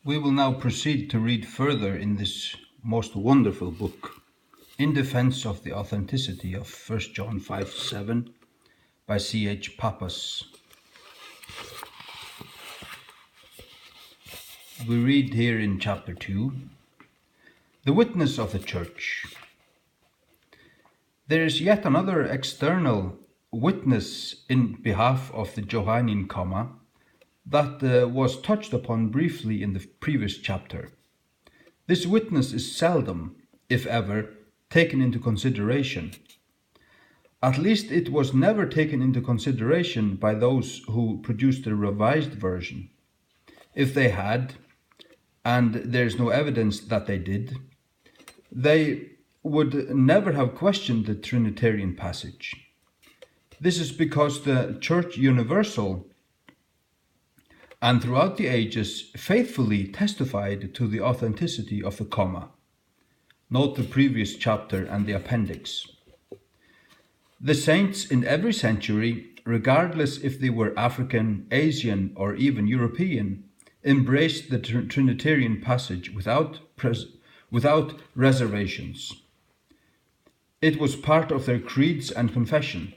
We will now proceed to read further in this most wonderful book, in defense of the authenticity of 1 John 5:7 by C.H. Pappas. We read here in chapter 2, the witness of the church. There is yet another external witness in behalf of the Johannine comma that was touched upon briefly in the previous chapter. This witness is seldom, if ever, taken into consideration. At least it was never taken into consideration by those who produced the revised version. If they had, and there is no evidence that they did, they would never have questioned the Trinitarian passage. This is because the Church Universal and throughout the ages faithfully testified to the authenticity of the comma. Note the previous chapter and the appendix. The saints in every century, regardless if they were African, Asian, or even European, embraced the Trinitarian passage without reservations. It was part of their creeds and confession.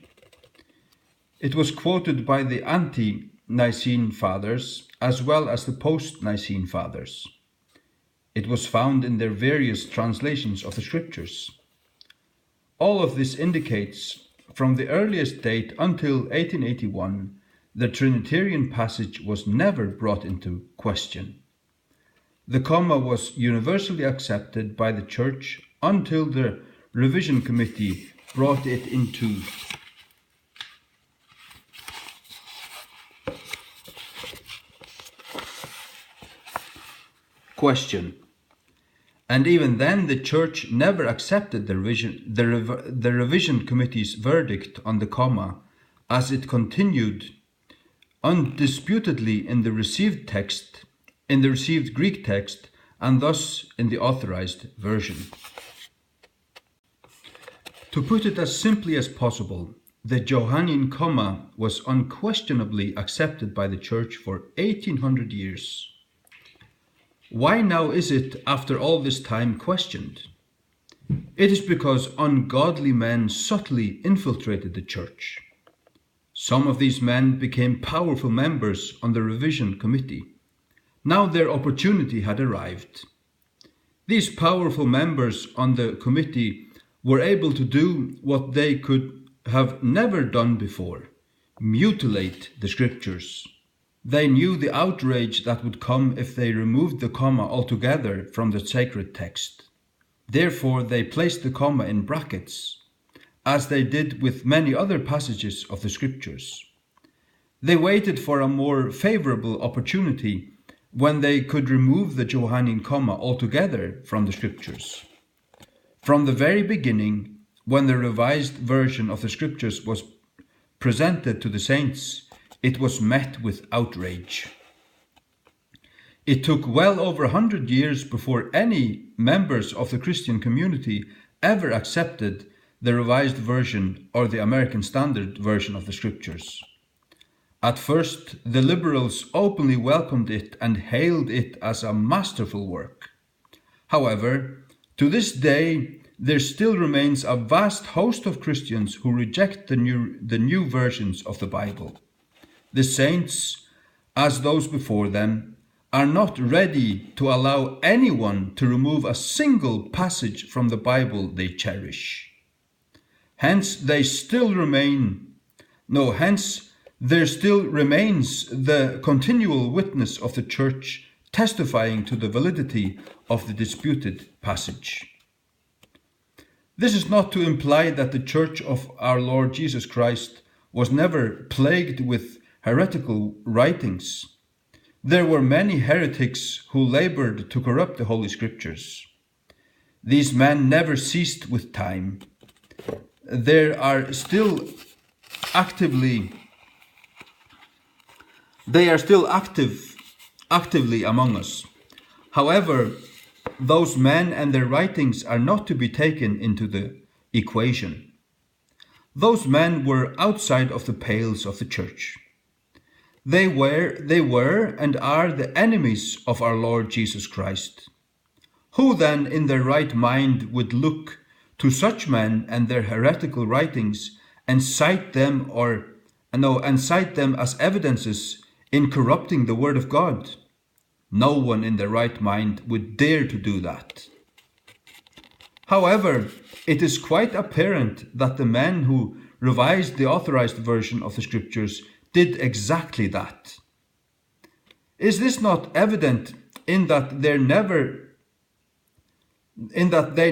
It was quoted by the ante-Nicene Fathers as well as the post-Nicene Fathers. It was found in their various translations of the Scriptures. All of this indicates, from the earliest date until 1881, the Trinitarian passage was never brought into question. The comma was universally accepted by the Church until the Revision Committee brought it into question. And even then the Church never accepted the Revision Committee's verdict on the comma, as it continued undisputedly in the received Greek text, and thus in the authorized version. To put it as simply as possible, the Johannine comma was unquestionably accepted by the Church for 1800 years. Why now is it, after all this time, questioned? It is because ungodly men subtly infiltrated the Church. Some of these men became powerful members on the Revision Committee. Now their opportunity had arrived. These powerful members on the committee were able to do what they could have never done before: mutilate the Scriptures. They knew the outrage that would come if they removed the comma altogether from the sacred text. Therefore, they placed the comma in brackets, as they did with many other passages of the Scriptures. They waited for a more favorable opportunity when they could remove the Johannine comma altogether from the Scriptures. From the very beginning, when the revised version of the Scriptures was presented to the saints, it was met with outrage. It took well over 100 years before any members of the Christian community ever accepted the revised version or the American Standard Version of the Scriptures. At first, the liberals openly welcomed it and hailed it as a masterful work. However, to this day, there still remains a vast host of Christians who reject the new versions of the Bible. The saints, as those before them, are not ready to allow anyone to remove a single passage from the Bible they cherish. Hence there still remains the continual witness of the Church testifying to the validity of the disputed passage. This is not to imply that the Church of our Lord Jesus Christ was never plagued with heretical writings. There were many heretics who labored to corrupt the Holy Scriptures. These men never ceased with time. They are still actively among us. However, those men and their writings are not to be taken into the equation. Those men were outside of the pales of the Church. They were and are the enemies of our Lord Jesus Christ. Who then in their right mind would look to such men and their heretical writings and cite them as evidences in corrupting the word of God? No one in their right mind would dare to do that. However, it is quite apparent that the men who revised the authorized version of the scriptures did exactly that. Is this not evident in that they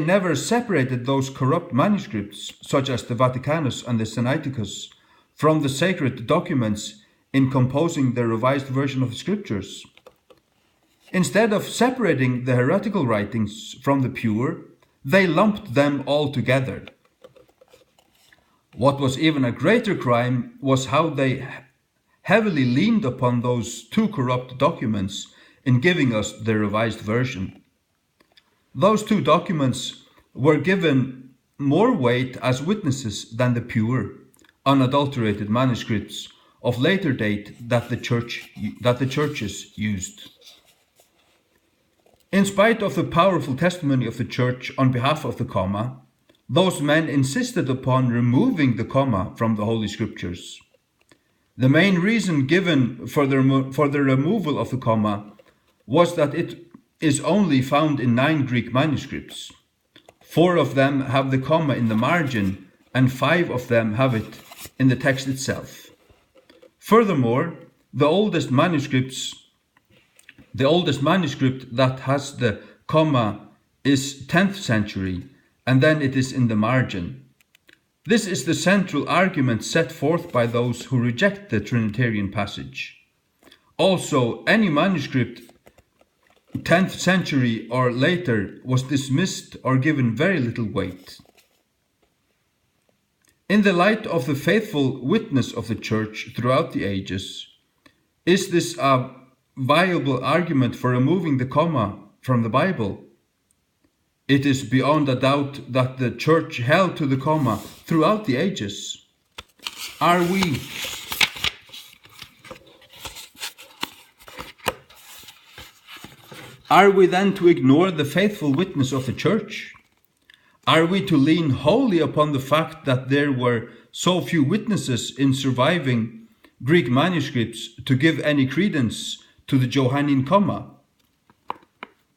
never separated those corrupt manuscripts, such as the Vaticanus and the Sinaiticus, from the sacred documents in composing the revised version of the scriptures? Instead of separating the heretical writings from the pure, they lumped them all together. What was even a greater crime was how they heavily leaned upon those two corrupt documents in giving us the revised version. Those two documents were given more weight as witnesses than the pure, unadulterated manuscripts of later date that the churches used. In spite of the powerful testimony of the church on behalf of the comma, those men insisted upon removing the comma from the Holy Scriptures. The main reason given for the removal of the comma was that it is only found in 9 Greek manuscripts. 4 of them have the comma in the margin, and 5 of them have it in the text itself. Furthermore, the oldest manuscript that has the comma is 10th century, and then it is in the margin. This is the central argument set forth by those who reject the Trinitarian passage. Also, any manuscript 10th century or later was dismissed or given very little weight. In the light of the faithful witness of the Church throughout the ages, is this a viable argument for removing the comma from the Bible? It is beyond a doubt that the Church held to the comma throughout the ages. Are we then to ignore the faithful witness of the Church? Are we to lean wholly upon the fact that there were so few witnesses in surviving Greek manuscripts to give any credence to the Johannine comma?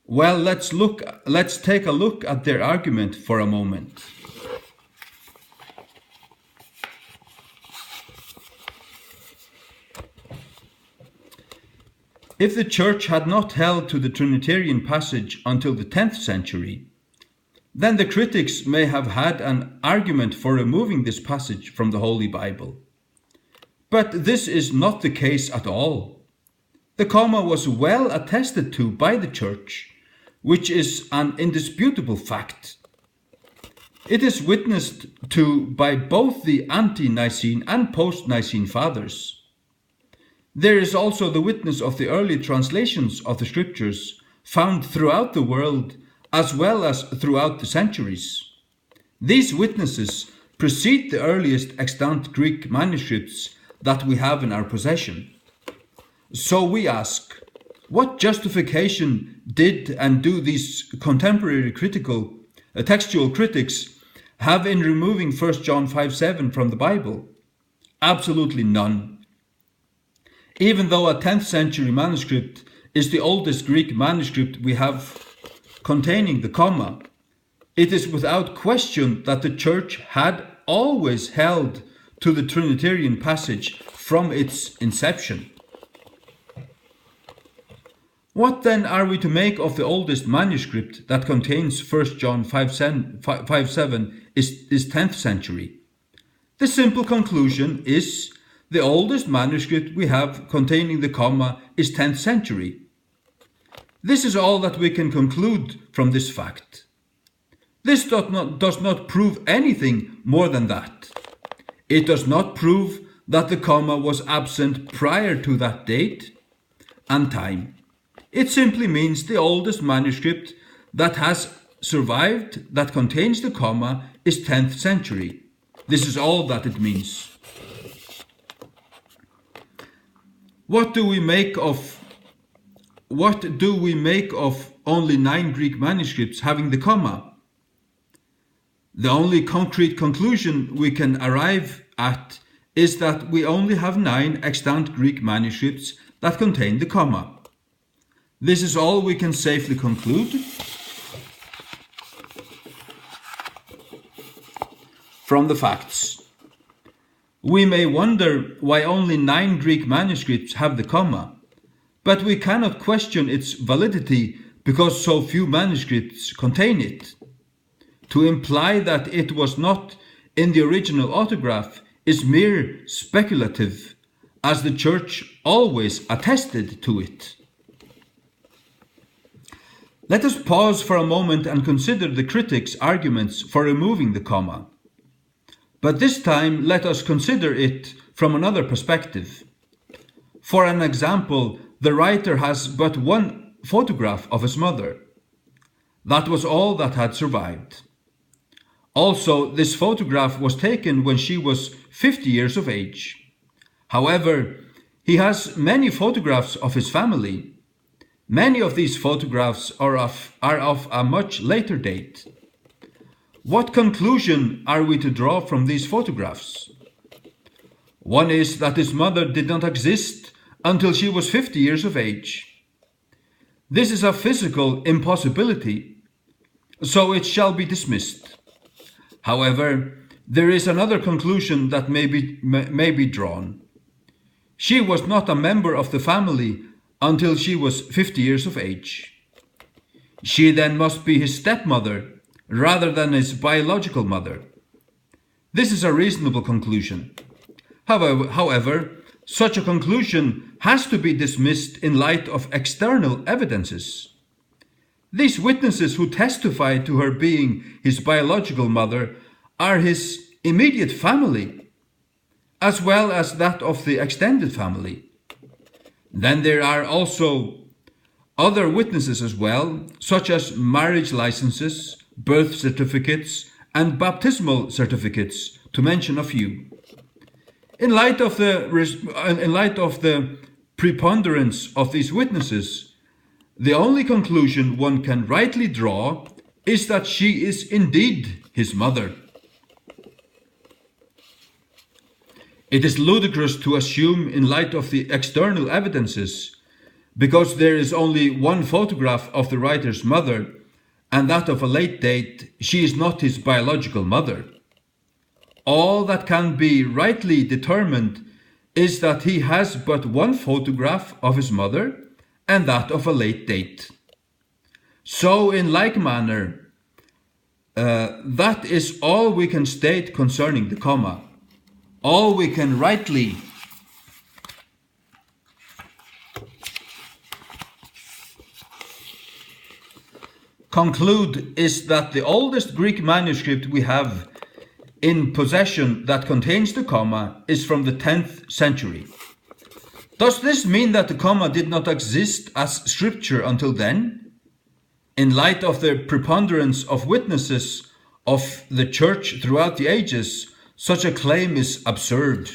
Well, let's take a look at their argument for a moment. If the Church had not held to the Trinitarian passage until the 10th century, then the critics may have had an argument for removing this passage from the Holy Bible. But this is not the case at all. The comma was well attested to by the Church, which is an indisputable fact. It is witnessed to by both the ante-Nicene and post-Nicene fathers. There is also the witness of the early translations of the scriptures found throughout the world as well as throughout the centuries. These witnesses precede the earliest extant Greek manuscripts that we have in our possession. So we ask, what justification did and do these contemporary textual critics have in removing 1 John 5:7 from the Bible? Absolutely none. Even though a 10th century manuscript is the oldest Greek manuscript we have containing the comma, it is without question that the Church had always held to the Trinitarian passage from its inception. What then are we to make of the oldest manuscript that contains 1 John 5:7 is 10th century? The simple conclusion is the oldest manuscript we have containing the comma is 10th century. This is all that we can conclude from this fact. This does not prove anything more than that. It does not prove that the comma was absent prior to that date and time. It simply means the oldest manuscript that has survived that contains the comma is 10th century. This is all that it means. What do we make of only 9 Greek manuscripts having the comma? The only concrete conclusion we can arrive at is that we only have 9 extant Greek manuscripts that contain the comma. This is all we can safely conclude from the facts. We may wonder why only 9 Greek manuscripts have the comma, but we cannot question its validity because so few manuscripts contain it. To imply that it was not in the original autograph is mere speculative, as the Church always attested to it. Let us pause for a moment and consider the critics' arguments for removing the comma. But this time let us consider it from another perspective. For an example, the writer has but one photograph of his mother. That was all that had survived. Also, this photograph was taken when she was 50 years of age. However, he has many photographs of his family. Many of these photographs are of a much later date. What conclusion are we to draw from these photographs? One is that his mother did not exist until she was 50 years of age. This is a physical impossibility, so it shall be dismissed. However, there is another conclusion that may be drawn. She was not a member of the family until she was 50 years of age. She then must be his stepmother rather than his biological mother. This is a reasonable conclusion. However, such a conclusion has to be dismissed in light of external evidences. These witnesses who testify to her being his biological mother are his immediate family, as well as that of the extended family. Then there are also other witnesses as well, such as marriage licenses, birth certificates, and baptismal certificates, to mention a few. In light of the preponderance of these witnesses, the only conclusion one can rightly draw is that she is indeed his mother. It is ludicrous to assume, in light of the external evidences, because there is only one photograph of the writer's mother, and that of a late date, she is not his biological mother. All that can be rightly determined is that he has but one photograph of his mother, and that of a late date. So, in like manner, that is all we can state concerning the comma. All we can rightly conclude is that the oldest Greek manuscript we have in possession that contains the comma is from the 10th century. Does this mean that the comma did not exist as scripture until then? In light of the preponderance of witnesses of the Church throughout the ages, such a claim is absurd.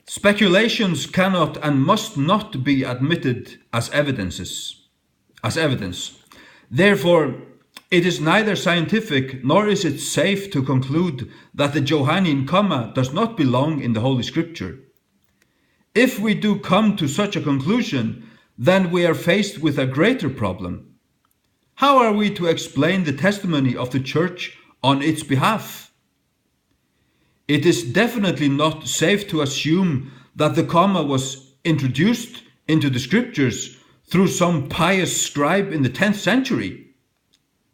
Speculations cannot and must not be admitted as evidence. Therefore, it is neither scientific nor is it safe to conclude that the Johannine comma does not belong in the Holy Scripture. If we do come to such a conclusion, then we are faced with a greater problem. How are we to explain the testimony of the Church on its behalf? It is definitely not safe to assume that the comma was introduced into the Scriptures through some pious scribe in the 10th century.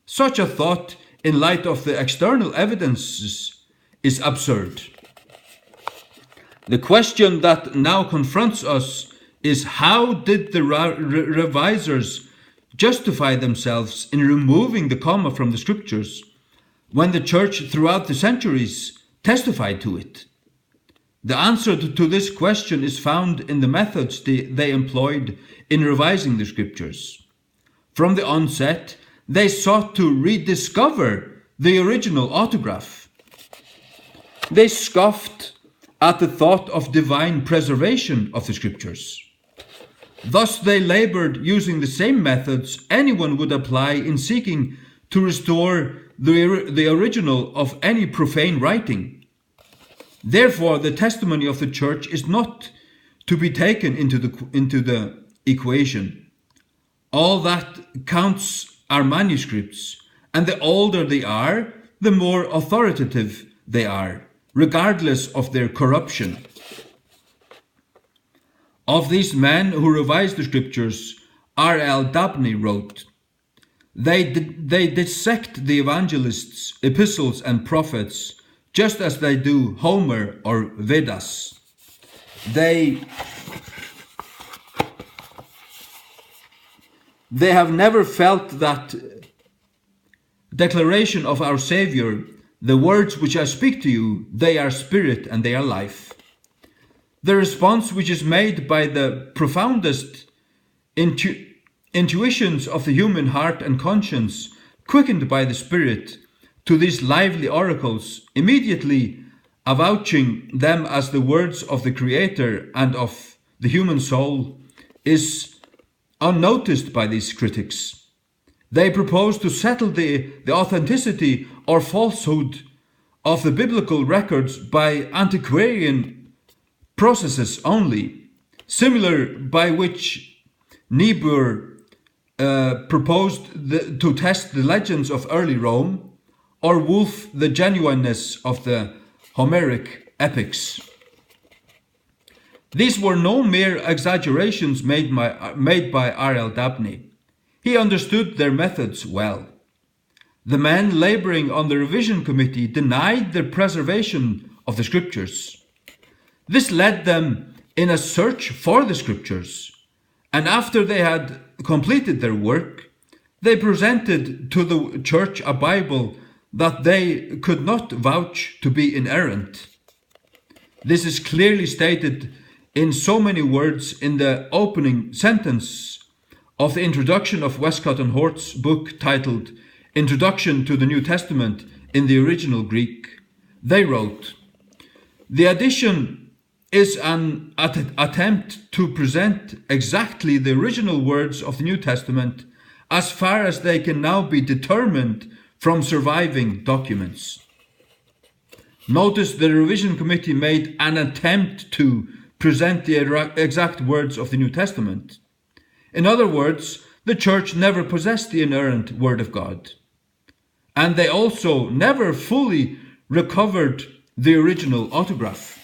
Such a thought, in light of the external evidences, is absurd. The question that now confronts us is, how did the revisers justify themselves in removing the comma from the Scriptures when the Church throughout the centuries testified to it? The answer to this question is found in the methods they employed in revising the Scriptures. From the onset, they sought to rediscover the original autograph. They scoffed at the thought of divine preservation of the scriptures. Thus they labored using the same methods anyone would apply in seeking to restore the original of any profane writing. Therefore, the testimony of the church is not to be taken into the equation. All that counts are manuscripts, and the older they are, the more authoritative they are, regardless of their corruption. Of these men who revised the scriptures, R.L. Dabney wrote, They dissect the evangelists, epistles, and prophets just as they do Homer or Vedas. They have never felt that declaration of our Savior, the words which I speak to you, they are spirit and they are life. The response which is made by the profoundest intuitions of the human heart and conscience, quickened by the Spirit, to these lively oracles, immediately avouching them as the words of the Creator and of the human soul, is unnoticed by these critics. They propose to settle the authenticity or falsehood of the biblical records by antiquarian processes only, similar by which Niebuhr proposed to test the legends of early Rome, or Wolff the genuineness of the Homeric epics. These were no mere exaggerations made by R.L. Dabney. He understood their methods well. The men laboring on the revision committee denied the preservation of the scriptures. This led them in a search for the scriptures, and after they had completed their work, they presented to the church a Bible that they could not vouch to be inerrant. This is clearly stated in so many words in the opening sentence of the introduction of Westcott and Hort's book titled Introduction to the New Testament in the original Greek. They wrote, "The addition is an attempt to present exactly the original words of the New Testament as far as they can now be determined from surviving documents." Notice the revision committee made an attempt to present the exact words of the New Testament. In other words, the church never possessed the inerrant Word of God. And they also never fully recovered the original autograph.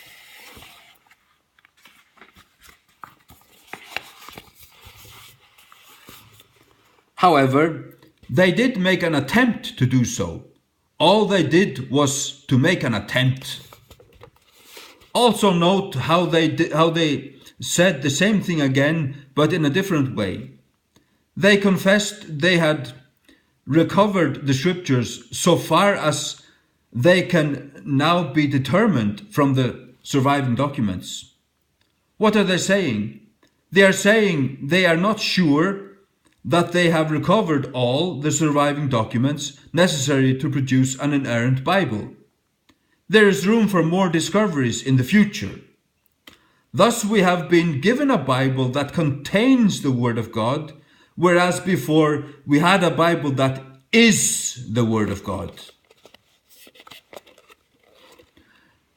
However, they did make an attempt to do so. All they did was to make an attempt. Also note how they said the same thing again, but in a different way. They confessed they had recovered the scriptures so far as they can now be determined from the surviving documents. What are they saying? They are saying they are not sure that they have recovered all the surviving documents necessary to produce an inerrant Bible. There is room for more discoveries in the future. Thus we have been given a Bible that contains the Word of God, whereas before we had a Bible that is the Word of God.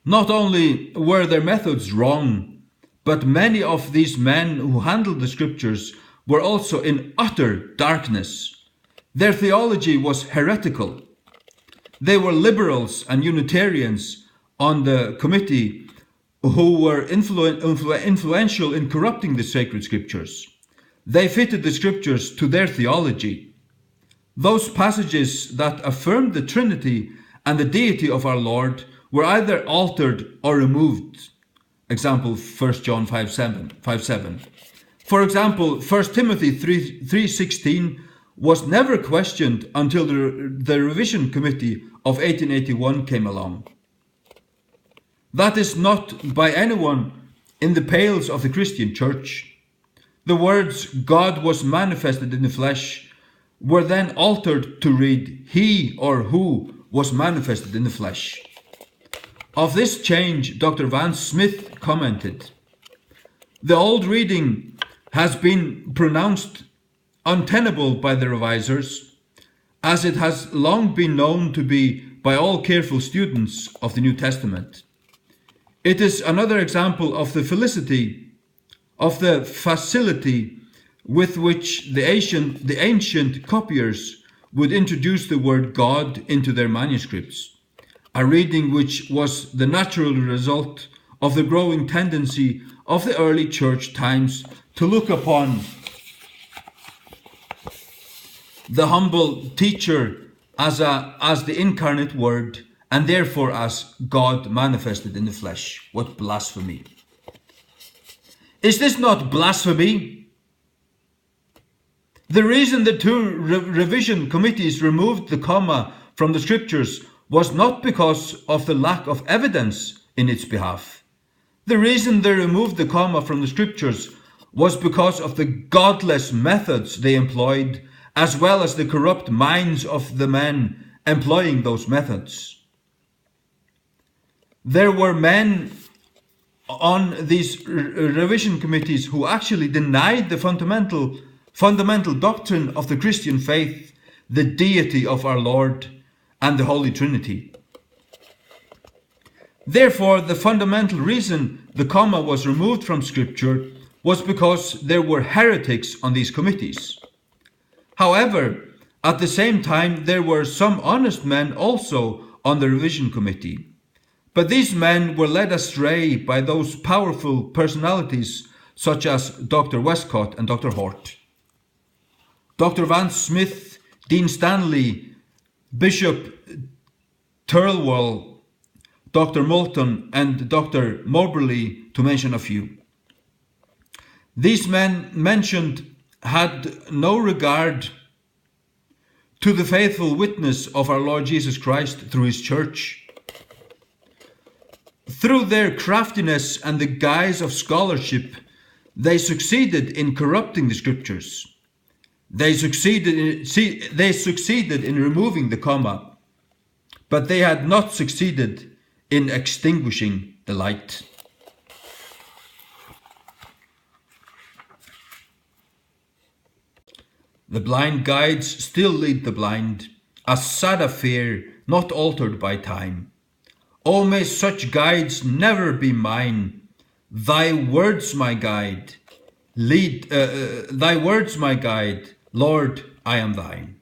Not only were their methods wrong, but many of these men who handled the scriptures were also in utter darkness. Their theology was heretical. They were liberals and Unitarians on the committee who were influential in corrupting the sacred scriptures. They fitted the scriptures to their theology. Those passages that affirmed the Trinity and the deity of our Lord were either altered or removed. Example, 1 John 5:7. For example, 1 Timothy 3:16 was never questioned until the revision committee of 1881 came along. That is not by anyone in the pales of the Christian church. The words "God was manifested in the flesh" were then altered to read he or who was manifested in the flesh. Of this change, Dr. Van Smith commented, "The old reading has been pronounced untenable by the revisers, as it has long been known to be by all careful students of the New Testament. It is another example of the facility with which the ancient copiers would introduce the word God into their manuscripts, a reading which was the natural result of the growing tendency of the early church times to look upon the humble teacher as the incarnate word, and therefore as God manifested in the flesh." What blasphemy! Is this not blasphemy? The reason the two revision committees removed the comma from the scriptures was not because of the lack of evidence in its behalf. The reason they removed the comma from the scriptures was because of the godless methods they employed, as well as the corrupt minds of the men employing those methods. There were men on these revision committees who actually denied the fundamental doctrine of the Christian faith, the deity of our Lord and the Holy Trinity. Therefore, the fundamental reason the comma was removed from Scripture was because there were heretics on these committees. However, at the same time, there were some honest men also on the revision committee. But these men were led astray by those powerful personalities such as Dr. Westcott and Dr. Hort. Dr. Van Smith, Dean Stanley, Bishop Thirlwall, Dr. Moulton and Dr. Moberly, to mention a few. These men mentioned had no regard to the faithful witness of our Lord Jesus Christ through his church. Through their craftiness and the guise of scholarship, they succeeded in corrupting the scriptures. They succeeded in removing the comma, but they had not succeeded in extinguishing the light. The blind guides still lead the blind, a sad affair not altered by time. Oh, may such guides never be mine. Thy words, my guide, Lord, I am thine.